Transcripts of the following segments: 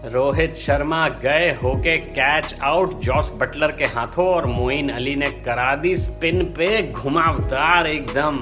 रोहित शर्मा गए होके catch out Jos Buttler के हाथों और मोइन अली ने करा दी स्पिन पे घुमावदार एकदम।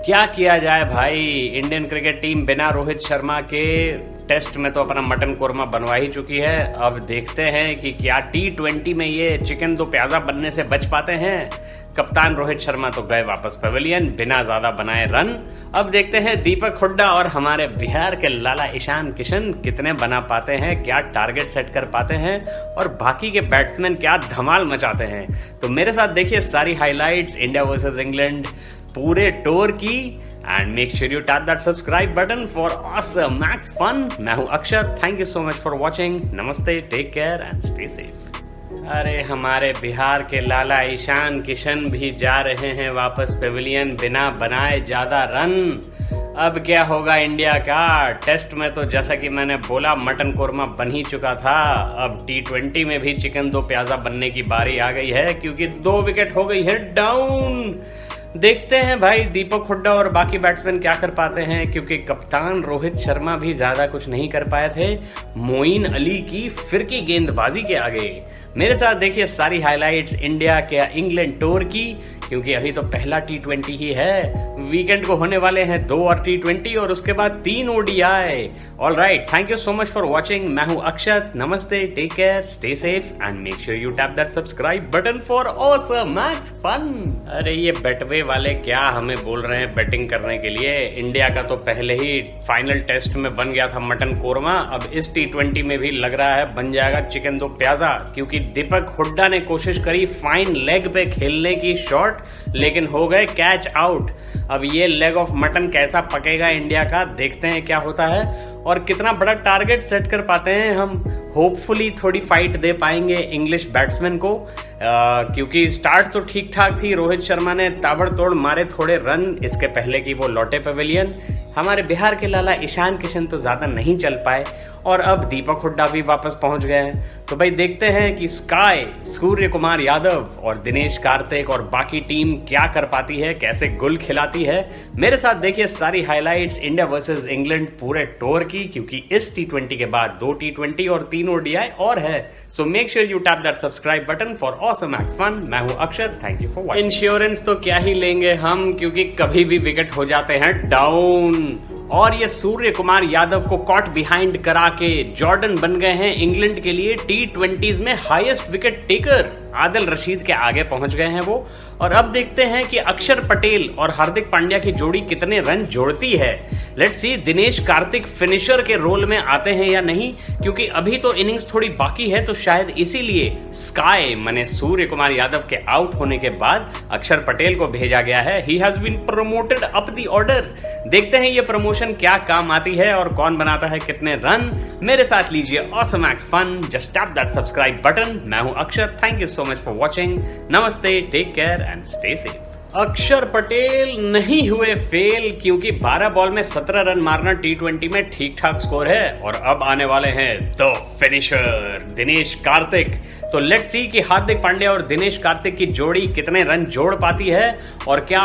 क्या किया जाए भाई, इंडियन क्रिकेट टीम बिना रोहित शर्मा के टेस्ट में तो अपना मटन कोरमा बनवा ही चुकी है। अब देखते हैं कि क्या T20 में ये चिकन दो प्याजा बनने से बच पाते हैं। कप्तान रोहित शर्मा तो गए वापस पवेलियन बिना ज्यादा बनाए रन। अब देखते हैं दीपक हुड्डा और हमारे बिहार के लाला ईशान किशन कितने बना पाते हैं, क्या टारगेट सेट कर पाते हैं और बाकी के बैट्समैन क्या धमाल मचाते हैं। तो मेरे साथ देखिए सारी हाइलाइट्स इंडिया वर्सेस इंग्लैंड पूरे टूर की। And make sure you tap that subscribe button for awesome max fun. मैं हूं Akshat, thank you so much for watching. नमस्ते, take care and stay safe. अरे हमारे बिहार के लाला ईशान किशन भी जा रहे हैं वापस पवेलियन बिना बनाए ज्यादा रन। अब क्या होगा इंडिया का। टेस्ट में तो जैसा कि मैंने बोला मटन कोरमा बन ही चुका था। अब T20 में भी चिकन दो प्याजा बनने की बारी आ गई है क्योंकि 2 विकेट हो गई है डाउन। देखते हैं भाई दीपक हुड्डा और बाकी बैट्समैन क्या कर पाते हैं, क्योंकि कप्तान रोहित शर्मा भी ज़्यादा कुछ नहीं कर पाए थे मोइन अली की फिरकी गेंदबाजी के आगे। मेरे साथ देखिए सारी हाइलाइट्स इंडिया के इंग्लैंड टूर की, क्योंकि अभी तो पहला T20 ही है। वीकेंड को होने वाले हैं 2 और T20 और उसके बाद 3 ODI। All right, thank you so much for watching. मैं हूं अक्षत, नमस्ते, take care, stay safe and make sure you tap that subscribe button for awesome max fun. अरे ये बेटवे वाले क्या हमें बोल रहे हैं बैटिंग करने के लिए। इंडिया का तो पहले ही फाइनल टेस्ट में बन गया था मटन कोरमा, अब इस T20 में भी लग रहा है बन जाएगा चिकन दो प्याजा, क्योंकि दीपक हुड्डा ने कोशिश करी फाइन लेग पे खेलने की शॉट लेकिन हो गए कैच आउट। अब ये लेग ऑफ मटन कैसा पकेगा इंडिया का, देखते हैं क्या होता है और कितना बड़ा टारगेट सेट कर पाते हैं हम। होपफुली थोड़ी फाइट दे पाएंगे इंग्लिश बैट्समैन को, क्योंकि स्टार्ट तो ठीक ठाक थी। रोहित शर्मा ने ताबड़तोड़ मारे थोड़े रन इसके पहले कि वो लौटे पवेलियन। हमारे बिहार के लाला ईशान किशन तो ज़्यादा नहीं चल पाए और अब दीपक हुड्डा भी वापस पहुंच गए हैं। तो भाई देखते हैं कि स्काई, सूर्य कुमार यादव और दिनेश कार्तिक और बाकी टीम क्या कर पाती है, कैसे गुल खिलाती है। मेरे साथ देखिए सारी हाइलाइट्स इंडिया वर्सेस इंग्लैंड पूरे टूर की, क्योंकि इस T20 के बाद 2 T20 और 3 ODI और है। So make sure you tap that subscribe button for awesome max fun. मैं हूं Akshat, thank you for watching. Insurance तो क्या ही लेंगे हम, क्योंकि कभी भी विकेट हो जाते हैं डाउन। और ये सूर्य कुमार यादव को कॉट बिहाइंड करा के जॉर्डन बन गए हैं इंग्लैंड के लिए T20s में highest wicket taker. Adil Rashid के आगे पहुंच गए हैं वो। और अब देखते हैं कि अक्षर पटेल और हार्दिक पांड्या की जोड़ी कितने रन जोड़ती है। Let's see Dinesh Karthik finisher के रोल में आते हैं या नहीं, क्योंकि अभी तो इनिंग्स थोड़ी बाकी है, तो शायद इसीलिए स्काई माने सूर्य कुमार यादव के आउट होने के बाद अक्षर पटेल को भेजा गया है। He has been promoted up the order. देखते हैं ये प्रमोशन क्या काम आती है और कौन बनाता है कितने रन। मेरे साथ लीजिए awesome max fun, just tap that subscribe button. मैं हूं Akshat, thank you so much for watching. Namaste, take care and stay safe. अक्षर पटेल नहीं हुए फेल, क्योंकि 12 बॉल में 17 रन मारना T20 में ठीक ठाक स्कोर है। और अब आने वाले हैं द फिनिशर दिनेश कार्तिक। तो लेट्स सी कि हार्दिक पांड्या और दिनेश कार्तिक की जोड़ी कितने रन जोड़ पाती है और क्या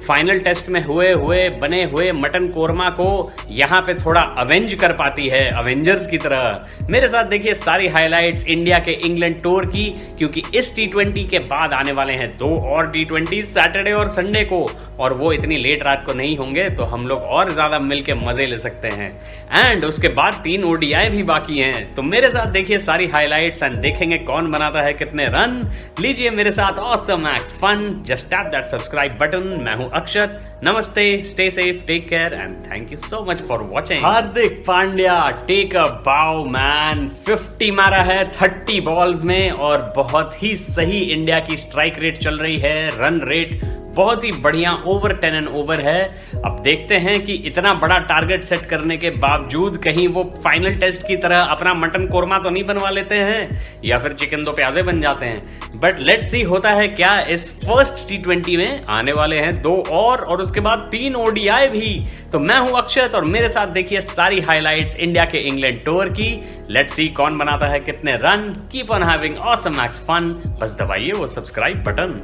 फाइनल टेस्ट में हुए बने हुए मटन कोरमा को यहाँ पे थोड़ा अवेंज कर पाती है अवेंजर्स की तरह। मेरे साथ देखिए सारी हाइलाइट्स इंडिया के इंग्लैंड टूर की, क्योंकि इस T20 के बाद आने वाले हैं 2 और T20 सैटरडे और संडे को, और वो इतनी लेट रात को नहीं होंगे, तो हम लोग और ज्यादा मिलके मजे ले सकते हैं। एंड उसके बाद 3 ODI भी बाकी हैं। तो मेरे साथ देखिए सारी हाइलाइट्स एंड देखेंगे कौन बनाता है कितने रन। लीजिए मेरे साथ awesome max fun, just tap that subscribe button. मैं हूं अक्षत, नमस्ते, stay safe, take care and thank you so much for watching. Hardik Pandya take a bow man, 50 मारा है 30 बॉल्स में और बहुत ही सही इंडिया की स्ट्राइक रेट चल रही है, रन रेट बहुत ही बढ़िया ओवर 10 एंड ओवर है। अब देखते हैं कि इतना बड़ा टारगेट सेट करने के बावजूद कहीं वो फाइनल टेस्ट की तरह अपना मटन कोरमा तो नहीं बनवा लेते हैं या फिर चिकन दो प्याजे बन जाते हैं। बट लेट्स सी होता है क्या इस फर्स्ट T20 में। आने वाले हैं 2 और उसके बाद 3 ODI भी। तो मैं हूं अक्षत और मेरे साथ देखिए सारी हाइलाइट्स इंडिया के इंग्लैंड टूर की। लेट्स सी कौन बनाता है कितने run. Keep on having awesome max fun, बस दबाइए वो सब्सक्राइब बटन।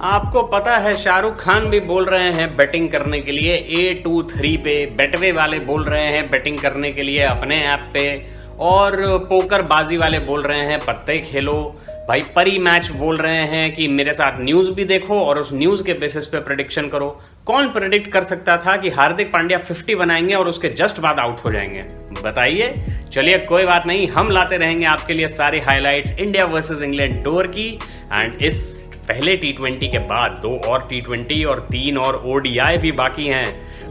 आपको पता है शाहरुख खान भी बोल रहे हैं बैटिंग करने के लिए A23 पे, बेटवे वाले बोल रहे हैं बैटिंग करने के लिए अपने ऐप पे, और पोकर बाजी वाले बोल रहे हैं पत्ते खेलो, भाई परी मैच बोल रहे हैं कि मेरे साथ न्यूज़ भी देखो और उस न्यूज़ के बेसिस पे प्रेडिक्शन करो। कौन प्रेडिक्ट कर सकता था कि हार्दिक पांड्या 50 बनाएंगे और उसके जस्ट बाद आउट हो जाएंगे, बताइए। चलिए कोई बात नहीं, हम लाते रहेंगे आपके लिए सारी highlights India versus England tour की। एंड इस पहले T20 के बाद 2 और T20 और 3 और ODI भी बाकी हैं।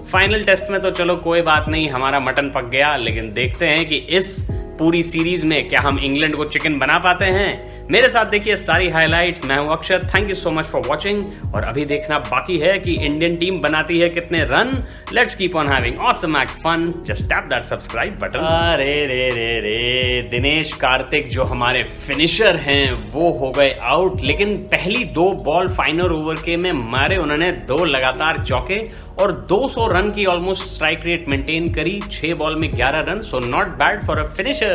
फाइनल टेस्ट में तो चलो कोई बात नहीं, हमारा मटन पक गया, लेकिन देखते हैं कि इस पूरी सीरीज में क्या हम इंग्लैंड को चिकन बना पाते हैं। मेरे साथ देखिए सारी हाइलाइट्स। मैं हूं Akshat, thank you so much for watching. और अभी देखना बाकी है कि इंडियन टीम बनाती है कितने run. Let's keep on having awesome max fun, just tap that subscribe button. अरे रे रे रे, दिनेश कार्तिक जो हमारे फिनिशर हैं वो हो गए आउट, लेकिन पहली 2 बॉल फाइनल ओवर के में मारे उन्होंने 2 लगातार चौके और 200 रन की ऑलमोस्ट स्ट्राइक रेट मेंटेन करी। 6 बॉल में 11 run, so not bad for a finisher.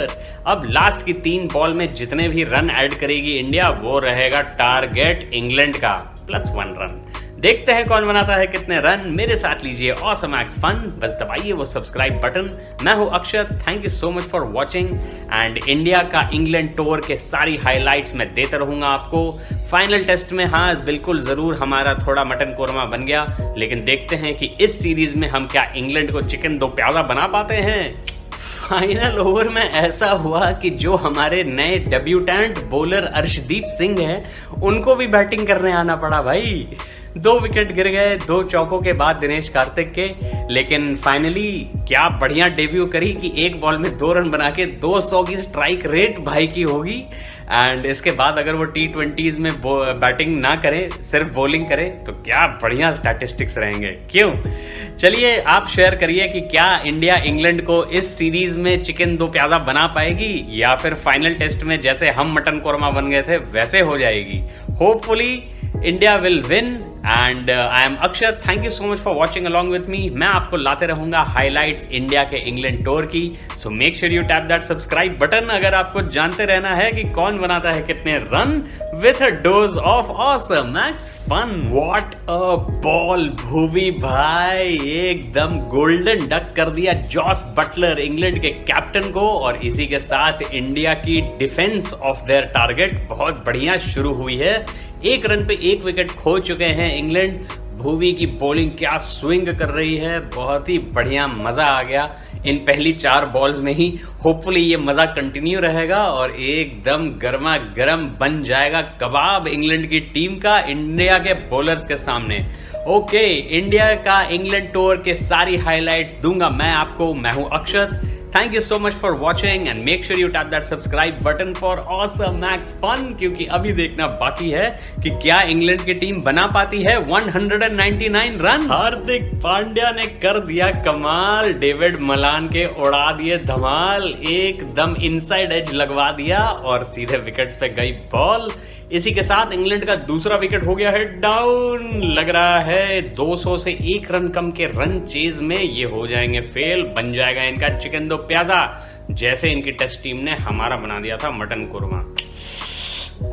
अब लास्ट की 3 बॉल में जितने भी रन ऐड करेगी इंडिया वो रहेगा टारगेट इंग्लैंड का, +1 रन। देखते हैं कौन बनाता है कितने रन। मेरे साथ लीजिए ऑसम मैक्स फन, बस दबाइए वो सब्सक्राइब बटन। मैं हूं Akshat, thank you so much for watching. And India का इंग्लैंड टूर के सारी हाइलाइट्स मैं देते रहूंगा आपको। फाइनल टेस्ट में हाँ बिल्कुल जरूर हमारा थोड़ा मटन कोरमा बन गया, लेकिन देखते हैं कि इस सीरीज में हम क्या इंग्लैंड को चिकन दो प्याजा बना पाते हैं। फाइनल ओवर में ऐसा हुआ कि जो हमारे नए डेब्यूटेंट बॉलर अर्शदीप सिंह हैं उनको भी बैटिंग करने आना पड़ा भाई। 2 विकेट गिर गए 2 चौकों के बाद दिनेश कार्तिक के, लेकिन फाइनली क्या बढ़िया डेब्यू करी कि 1 बॉल में 2 रन बना के 200 की स्ट्राइक रेट भाई की होगी। एंड इसके बाद अगर वो T20s में बैटिंग ना करे, सिर्फ बॉलिंग करे, तो क्या बढ़िया स्टैटिस्टिक्स रहेंगे, क्यों। चलिए आप शेयर करिए कि क्या इंडिया इंग्लैंड को इस सीरीज में चिकन दो प्याजा बना पाएगी या फिर फाइनल टेस्ट में जैसे हम मटन कोरमा बन गए थे वैसे हो जाएगी। Hopefully India will win and I am Akshat, thank you so much for watching along with me. मैं आपको लाते रहूंगा हाइलाइट्स इंडिया के इंग्लैंड टूर की, सो make sure you tap that subscribe button अगर आपको जानते रहना है कि कौन बनाता है कितने run with a dose of awesome max fun. What a ball Bhuvi भाई, एकदम गोल्डन डक कर दिया जॉस बटलर इंग्लैंड के कैप्टन को, और इसी के साथ इंडिया की डिफेंस ऑफ देयर टारगेट बहुत बढ़िया शुरू हुई है। 1 रन पे 1 विकेट खो चुके हैं इंग्लैंड। भुवी की बॉलिंग क्या स्विंग कर रही है, बहुत ही बढ़िया, मजा आ गया इन पहली 4 बॉल्स में ही। होपफुली ये मजा कंटिन्यू रहेगा और एकदम गर्मा गर्म बन जाएगा कबाब इंग्लैंड की टीम का इंडिया के बॉलर्स के सामने। ओके, इंडिया का इंग्लैंड टूर के सारी हाइलाइट्स दूंगा मैं आपको। मैं हूं Akshat, thank you so much for watching and make sure you tap that subscribe button for awesome max fun, क्योंकि अभी देखना बाकी है कि क्या इंग्लैंड की टीम बना पाती है 199 रन। हार्दिक पांड्या ने कर दिया कमाल, डेविड मलान के उड़ा दिए धमाल, एकदम इनसाइड एज लगवा दिया और सीधे विकेट्स पे गई बॉल। इसी के साथ इंग्लैंड का दूसरा विकेट हो गया है डाउन। लग रहा है 200 से 1 रन कम के रन चेज में ये हो जाएंगे फेल, बन जाएगा इनका चिकन दो प्याजा, जैसे इनकी टेस्ट टीम ने हमारा बना दिया था मटन कोरमा।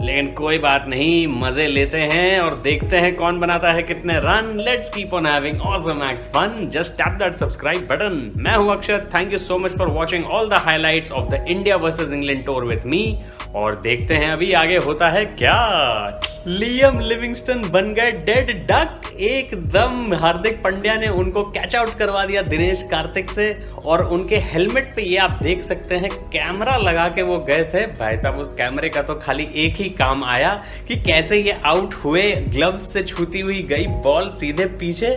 लेकिन कोई बात नहीं, मजे लेते हैं और देखते हैं कौन बनाता है कितने run. Let's keep on having awesome max fun, just tap that subscribe button. मैं हूं Akshat, thank you so much for watching all the highlights of the India versus England tour with me. और देखते हैं अभी आगे होता है क्या। लियम लिविंगस्टन बन गए डेड डक, एकदम हार्दिक पांड्या ने उनको कैच आउट करवा दिया दिनेश कार्तिक से, और उनके हेलमेट पे ये आप देख सकते हैं कैमरा लगा के वो गए थे। भाई साहब उस कैमरे का तो खाली एक ही काम आया कि कैसे ये आउट हुए, ग्लव्स से छूती हुई गई बॉल सीधे पीछे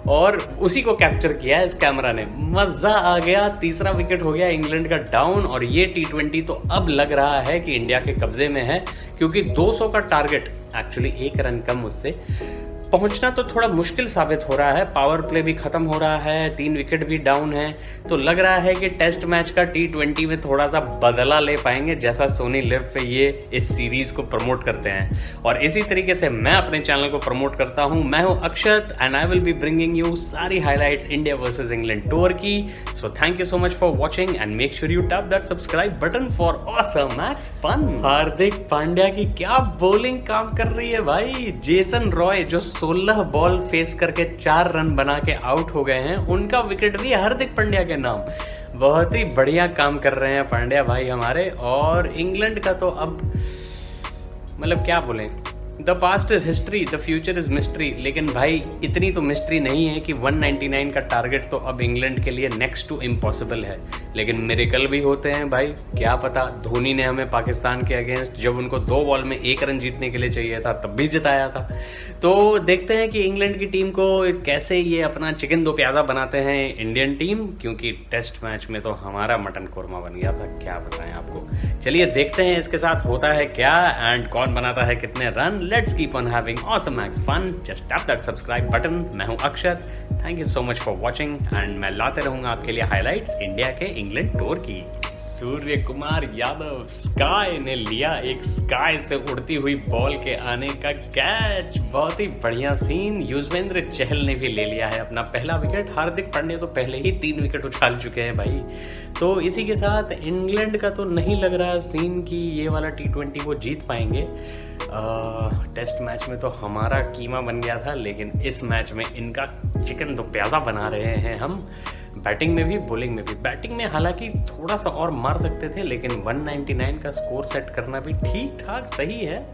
और उसी को कैप्चर किया है इस कैमरा ने। मजा आ गया, तीसरा विकेट हो गया इंग्लैंड का डाउन और ये T20 तो अब लग रहा है कि इंडिया के कब्जे में है, क्योंकि 200 का टारगेट, एक्चुअली 1 रन कम उससे पहुंचना तो थोड़ा मुश्किल साबित हो रहा है। पावर प्ले भी खत्म हो रहा है, 3 विकेट भी डाउन है, तो लग रहा है कि टेस्ट मैच का T20 में थोड़ा सा बदला ले पाएंगे, जैसा सोनी लिव पे ये इस सीरीज को प्रमोट करते हैं। और इसी तरीके से मैं अपने चैनल को प्रमोट करता हूं। मैं हूं Akshat and I will be bringing you सारी highlights India versus England tour की। So thank you so much for watching and make sure you tap that subscribe button for awesome max fun. Hardik Pandya की क्या bowling काम कर रही है भाई। Jason Roy जो 16 बॉल फेस करके 4 रन बना के आउट हो गए हैं, उनका विकेट भी हार्दिक पांड्या के नाम। बहुत ही बढ़िया काम कर रहे हैं पांड्या भाई हमारे। और इंग्लैंड का तो अब मतलब क्या बोलें, the past is history, the future is mystery. लेकिन भाई इतनी तो मिस्ट्री नहीं है कि 199 का टारगेट तो अब इंग्लैंड के लिए नेक्स्ट टू इम्पॉसिबल है। लेकिन मिरेकल भी होते हैं भाई, क्या पता। धोनी ने हमें पाकिस्तान के अगेंस्ट जब उनको 2 बॉल में 1 रन जीतने के लिए चाहिए था तब भी जिताया था। तो देखते हैं कि इंग्लैंड की टीम को कैसे ये अपना चिकन दो प्याज़ा बनाते हैं इंडियन टीम, क्योंकि टेस्ट मैच में तो हमारा मटन कोरमा बन गया था, क्या बताएं आपको। चलिए देखते हैं इसके साथ होता है क्या एंड कौन बनाता है कितने run. Let's keep on having awesome max fun, just tap that subscribe button. मैं हूं Akshat, thank you so much for watching and मैं लाते रहूंगा आपके लिए हाइलाइट्स इंडिया के इंग्लैंड टूर की। सूर्य कुमार यादव, स्काई ने लिया एक स्काई से उड़ती हुई बॉल के आने का कैच, बहुत ही बढ़िया सीन। युजवेंद्र चहल ने भी ले लिया है अपना पहला विकेट। हार्दिक पांड्या तो पहले ही 3 विकेट उछाल चुके हैं भाई। तो इसी के साथ इंग्लैंड का तो नहीं लग रहा सीन कि ये वाला T20 वो जीत पाएंगे। टेस्ट मैच में तो हमारा कीमा बन गया था, लेकिन इस मैच में इनका चिकन दो प्याज़ा बना रहे हैं हम, बैटिंग में भी बॉलिंग में भी। बैटिंग में हालांकि थोड़ा सा और मार सकते थे, लेकिन 199 का स्कोर सेट करना भी ठीक ठाक सही है।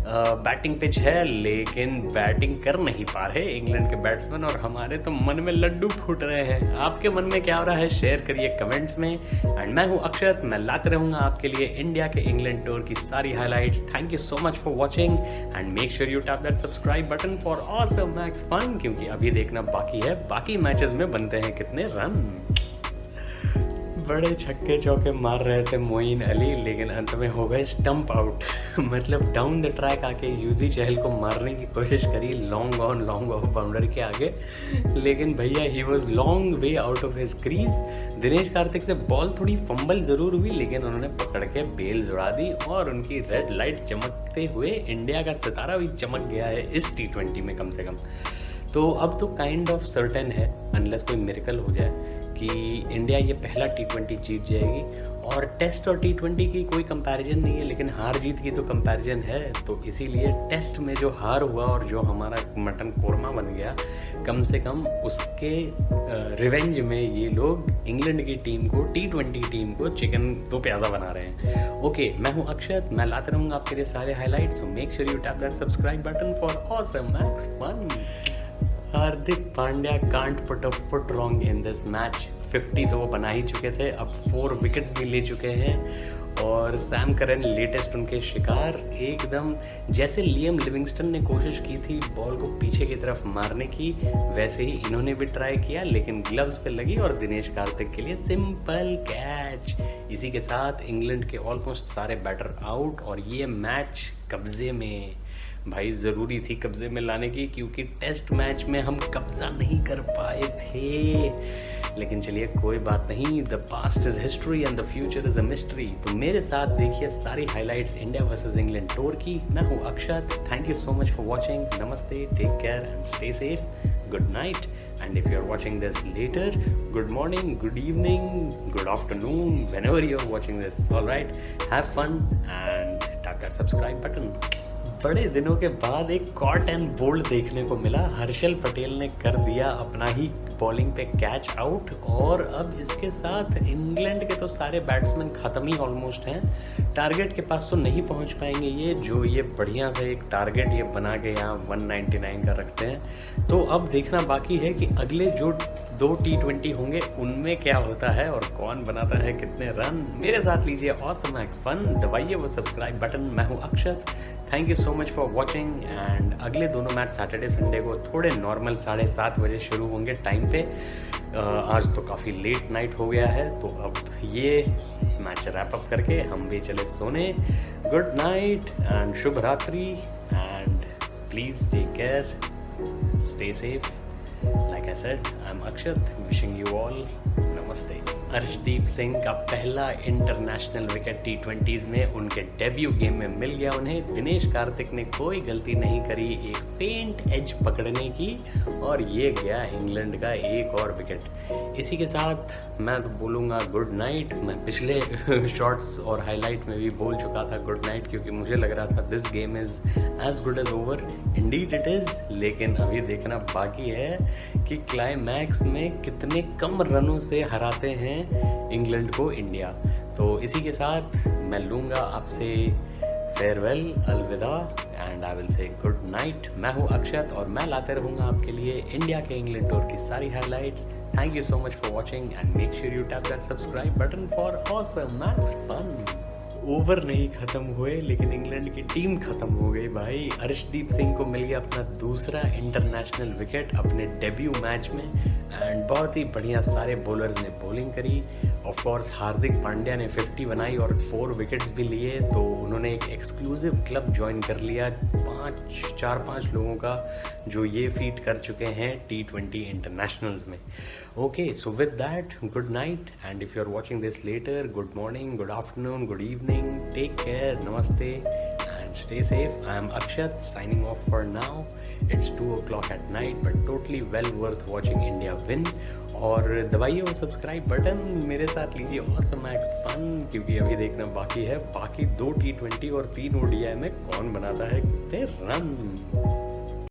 बैटिंग पिच है लेकिन बैटिंग कर नहीं पा रहे इंग्लैंड के बैट्समैन, और हमारे तो मन में लड्डू फूट रहे हैं। आपके मन में क्या हो रहा है शेयर करिए कमेंट्स में। एंड मैं हूं अक्षत, मैं लाते रहूंगा आपके लिए इंडिया के इंग्लैंड टूर की सारी highlights. Thank you so much for watching and make sure you tap that subscribe button for awesome max fun, क्योंकि अभी देखना बाकी है बाकी मैचेस में बनते हैं कितने रन। बड़े छक्के चौके मार रहे थे मोइन अली, लेकिन अंत में हो गए स्टंप आउट। मतलब डाउन द ट्रैक आके यूजी चहल को मारने की कोशिश करी, long on long off boundary के आगे, लेकिन भैया he was long way out of his crease. Dinesh Karthik से बॉल थोड़ी फंबल ज़रूर हुई, लेकिन उन्होंने पकड़ के बेल जुड़ा दी और उनकी रेड लाइट चमकते हुए इंडिया का सितारा भी चमक गया है इस T20 में कम से कम। तो अब तो काइंड ऑफ सर्टेन है, अनलेस कोई मिरेकल हो जाए, कि इंडिया ये पहला T20 जीत जाएगी। और टेस्ट और T20 की कोई कंपैरिजन नहीं है, लेकिन हार जीत की तो कंपैरिजन है। तो इसीलिए टेस्ट में जो हार हुआ और जो हमारा मटन कोरमा बन गया, कम से कम उसके रिवेंज में ये लोग इंग्लैंड की टीम को, T20 टीम को चिकन दो प्याज़ा बना रहे हैं। ओके, मैं हूँ अक्षत, मैं लाते रहूँगा आपके लिए सारे highlights. So make sure you tap that subscribe button for awesome max fun. Hardik Pandya can't put a foot wrong in this match. 50 तो वो बना ही चुके थे, अब 4 विकेट्स भी ले चुके हैं। और सैम करन लेटेस्ट उनके शिकार, एकदम जैसे लियम लिविंगस्टन ने कोशिश की थी बॉल को पीछे की तरफ मारने की, वैसे ही इन्होंने भी ट्राई किया, लेकिन ग्लव्स पे लगी और दिनेश कार्तिक के लिए सिंपल कैच। इसी के साथ इंग्लैंड के ऑलमोस्ट सारे बैटर आउट और ये मैच कब्जे में। भाई ज़रूरी थी कब्जे में लाने की, क्योंकि टेस्ट मैच में हम कब्जा नहीं कर पाए थे। लेकिन चलिए कोई बात नहीं, the past is history and the future is a mystery. तो मेरे साथ देखिए सारी highlights India versus England tour की। मैं हूँ Akshat, thank you so much for watching. नमस्ते, take care and stay safe, good night. And if you're watching this later, good morning, good evening, good afternoon, whenever you're watching this, all right, have fun and tap that subscribe button. बड़े दिनों के बाद एक caught and bold देखने को मिला। हर्षल पटेल ने कर दिया अपना ही बॉलिंग पे कैच आउट, और अब इसके साथ इंग्लैंड के तो सारे बैट्समैन ख़त्म ही ऑलमोस्ट हैं। टारगेट के पास तो नहीं पहुंच पाएंगे ये, जो ये बढ़िया से एक टारगेट ये बना के यहाँ 199 का रखते हैं। तो अब देखना बाकी है कि अगले जो 2 T20 होंगे उनमें क्या होता है और कौन बनाता है कितने रन। मेरे साथ लीजिए ऑसम मैक्स फन, दबाइए वो सब्सक्राइब बटन। मैं हूँ Akshat, thank you so much for watching. And अगले दोनों मैच सैटरडे संडे को थोड़े नॉर्मल 7:30 बजे शुरू होंगे टाइम पे। आज तो काफ़ी लेट नाइट हो गया है, तो अब ये मैच रैप अप करके हम भी चले सोने। गुड नाइट एंड शुभ रात्रि and please take care, stay safe. Like I said, I'm Akshat, wishing you all नमस्ते। अर्शदीप सिंह का पहला इंटरनेशनल विकेट T20s में उनके डेब्यू गेम में मिल गया उन्हें। दिनेश कार्तिक ने कोई गलती नहीं करी एक पेंट एज पकड़ने की, और ये गया इंग्लैंड का एक और विकेट। इसी के साथ मैं तो बोलूँगा गुड नाइट। मैं पिछले शॉर्ट्स और हाईलाइट में भी बोल चुका था गुड नाइट, क्योंकि मुझे लग रहा था this game is as good as over. Indeed it is, लेकिन अभी देखना बाकी है कि क्लाइमैक्स में कितने कम रनों से हरा हराते हैं इंग्लैंड को इंडिया। तो इसी के साथ मैं लूँगा आपसे फेयरवेल, अलविदा and I will say good night. मैं हूँ अक्षत और मैं लाते रहूँगा आपके लिए इंडिया के इंग्लैंड टूर की सारी highlights. Thank you so much for watching and make sure you tap that subscribe button for awesome match fun. Over नहीं ख़त्म हुए लेकिन इंग्लैंड की टीम ख़त्म हो गई भाई। अर्शदीप सिंह को मिल गया अपना दूसरा इंटरनेशनल विकेट अपने डेब्यू मैच में एंड बहुत ही बढ़िया सारे बॉलर्स ने बॉलिंग करी। ऑफ कोर्स हार्दिक पांड्या ने 50 बनाई और 4 विकेट्स भी लिए। तो उन्होंने एक एक्सक्लूसिव क्लब ज्वाइन कर लिया 4-5 लोगों का जो ये फीट कर चुके हैं T20 इंटरनेशनल्स में। Okay, so with that good night and if you are watching this later, good morning, good afternoon, good evening, take care, नमस्ते and stay safe. I am Akshat signing off for now. It's 2 o'clock at night but totally well worth watching India win. और दबाइए वो subscribe button, मेरे साथ लीजिए awesome max fun क्योंकि अभी देखना बाकी है बाकी 2 T20 और 3 ODI में कौन बनाता है कितने रन।